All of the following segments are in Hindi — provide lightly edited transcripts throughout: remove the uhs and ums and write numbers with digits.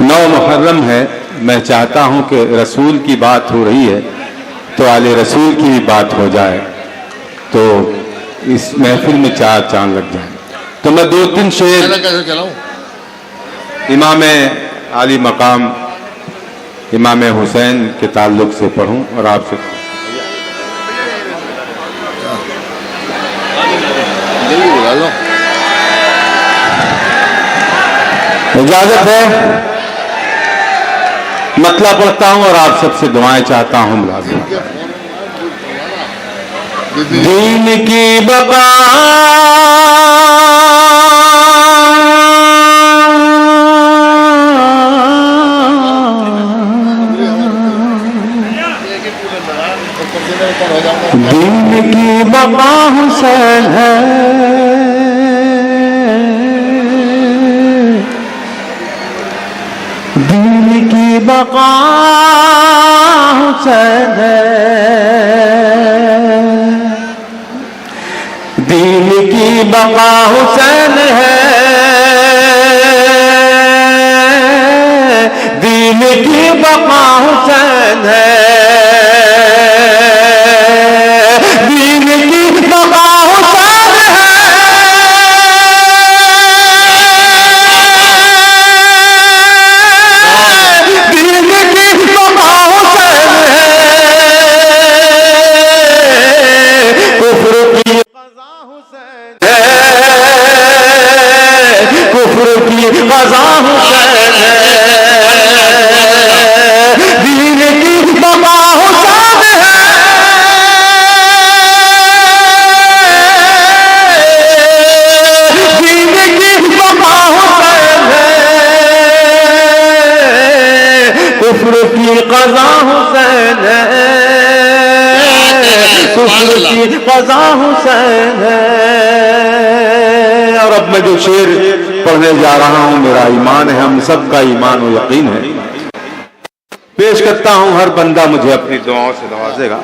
9 मुहर्रम है, मैं चाहता हूं कि रसूल की बात हो रही है तो आले रसूल की भी बात हो जाए, तो इस महफिल में 4 चांद लग जाए। तो मैं 2-3 शेर कैसे चलाऊं? इमाम आली मकाम इमाम हुसैन के ताल्लुक से पढ़ूं और आपसे बुला लो। इजाजत है। मतला पढ़ता हूं और आप सबसे दुआएं चाहता हूं। मुलाजिम दीन की बका दीन की बका हुसैन है, दीन की बका हुसैन है, दीन की बका हुसैन है, दीन की बका हुसैन है, दीन की बका हुसैन है, दीन की बका हुसैन है, कुफ्र की क़ज़ा हुसैन है, कुफ्र की क़ज़ा हुसैन है, दीन की बका हुसैन है, दीन की बका हुसैन है, कुफ्र की क़ज़ा हुसैन है, कुफ्र की क़ज़ा हुसैन है। और अब मैं जो शेर पढ़ने जा रहा हूं, मेरा ईमान है, हम सबका ईमान और यकीन है, पेश करता हूं। हर बंदा मुझे अपनी दुआओं से नवाजेगा।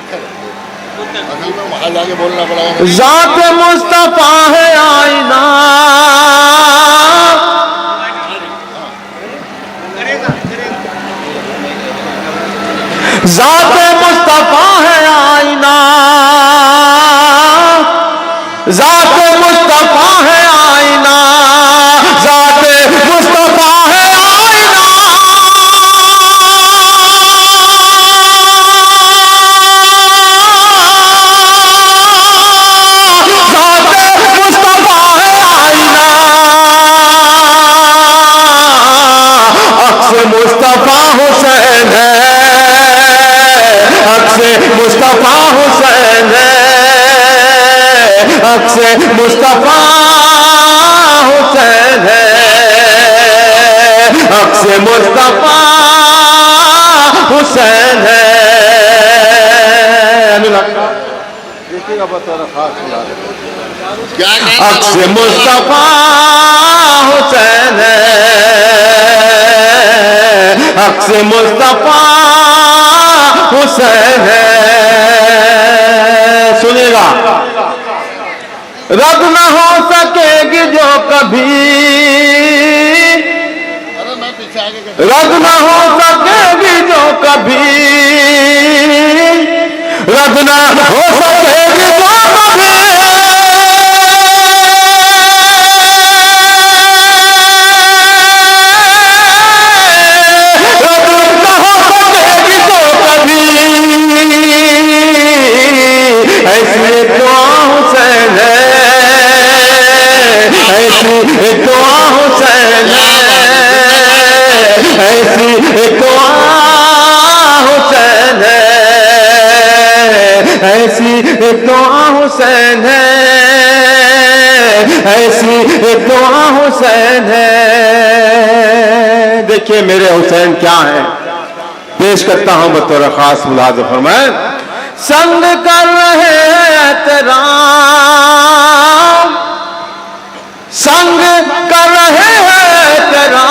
असल में वहां जाके बोलना पड़ेगा। ज़ात मुस्तफा है आईना, ज़ात मुस्तफा है आईना, ज़ात मुस्तफा है आईना, ज़ात मुस्तफा है आईना, ज़ात मुस्तफा है आईना, अक्स मुस्तफा हुसैन है, अक्स मुस्तफा हुसैन है, अक्स मुस्तफा हुसैन है, अक्स मुस्तफा हुसैन है। देखिएगा बता खास क्या अक्स मुस्तफा हुसैन है, अक्स मुस्तफा हुसैन है। सुनिएगा, रद्द न हो सकेगी जो कभी, मैं पीछे आगे रद्द न हो सकेगी जो कभी, रद्द न हो सकेगी जो कभी, ऐसी दुआ हुसैन है, ऐसी दुआ हुसैन है, ऐसी दुआ हुसैन है, ऐसी दुआ हुसैन है, ऐसी दुआ हुसैन है। देखिए मेरे हुसैन क्या है, पेश करता हूं बतौर खास। मुलाज़ फरमाए, संग कर रहे हैं तेरा, संग कर रहे हैं तेरा,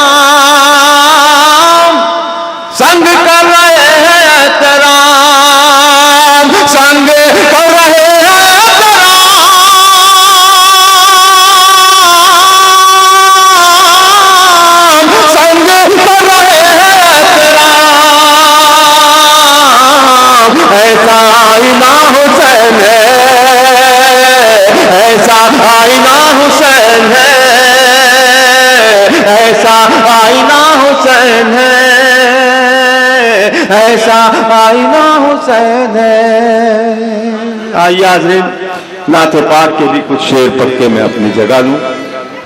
संग कर रहे हैं तेरा, संग कर रहे हैं तेरा, संग कर हुसैन है, ऐसा आईना हुसैन है। आइए हाज़रीन, नाते पाक के भी कुछ शेर पढ़ के मैं अपनी जगह लूं,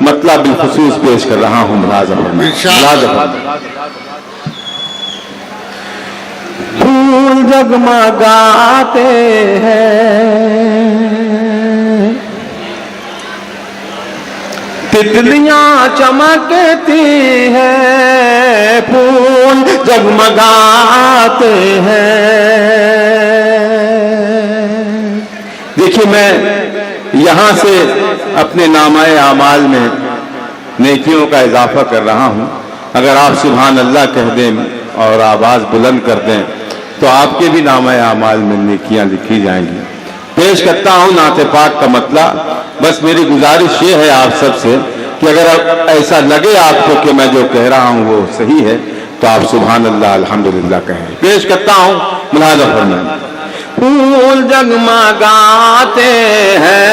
मतलब बिलखुसूस पेश कर रहा हूं। मुलाज़ा फरमाएं। फूल जगमगाते हैं, तितलियां चमकती हैं, फूल जगमगाते हैं। देखिए, मैं यहां से अपने नामाए आमाल में नेकियों का इजाफा कर रहा हूं। अगर आप सुभान अल्लाह कह दें और आवाज बुलंद कर दें तो आपके भी नामाए आमाल में नेकियां लिखी जाएंगी। पेश करता हूं नाते पाक का मतलब। बस मेरी गुजारिश ये है आप सबसे कि अगर ऐसा लगे आपको कि मैं जो कह रहा हूं वो सही है तो आप सुभान अल्लाह अल्हम्दुलिल्लाह कहें। पेश करता हूं, मुलाज़ा फरमाएं। फूल जगमगाते हैं,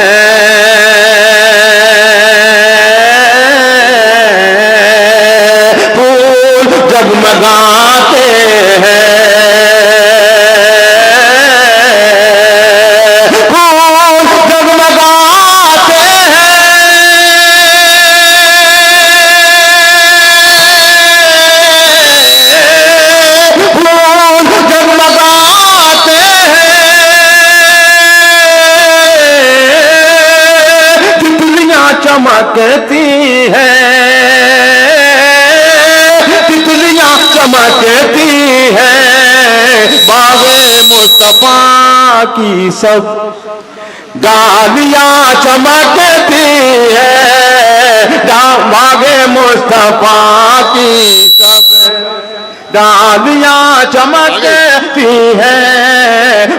फूल जगमगाते हैं, चमकती है, तितलियां चमकती है, बागे मुस्तफा की सब डालियां चमकती है, बागे मुस्तफा की सब डालियां चमकती है,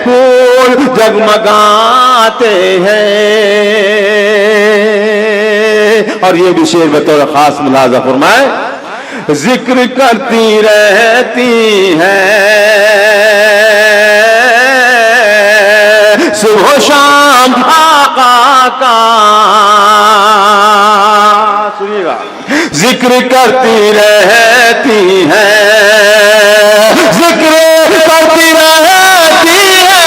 फूल जगमगाते हैं। और ये भी शेर बतौर खास मुलाज़ा फरमाए। जिक्र करती रहती है, सुबह शाम आका का, सुनिएगा, जिक्र करती रहती है, जिक्र करती रहती है,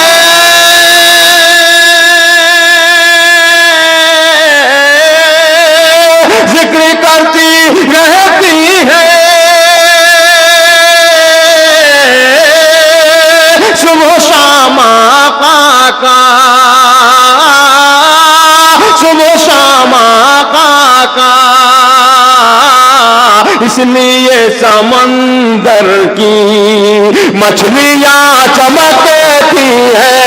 जिक्र करती रहती है, सुबह शाम आका का, सुबह शाम आका का। इसलिए समंदर की मछलियां चमकती है,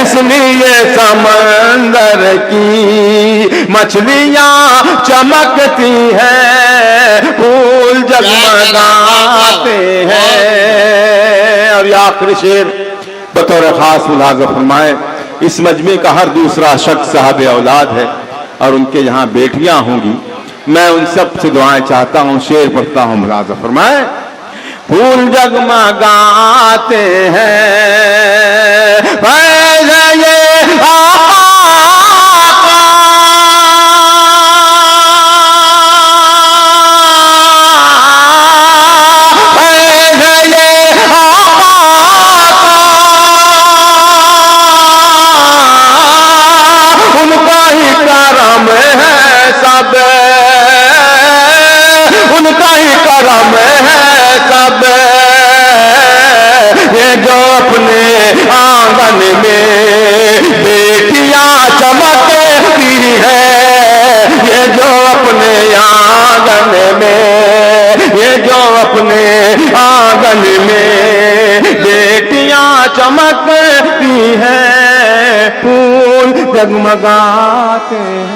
इसलिए समंदर की मछलियां चमकती है, फूल जगमगाते हैं। और ये आखिरी शेर बतौर खास मुलाज़ा फरमाए। इस मजमे का हर दूसरा शख्स साहब औलाद है और उनके यहाँ बेटियां होंगी। मैं उन सब से दुआएं चाहता हूँ। शेर पढ़ता हूँ, मुलाज़ा फरमाए। फूल जगमगाते हैं, उनका ही करम है सब, ये जो अपने आंगन में बेटियां चमकती है, ये जो अपने आंगन में, ये जो अपने आंगन में बेटियां चमकती है, फूल जगमगाते हैं।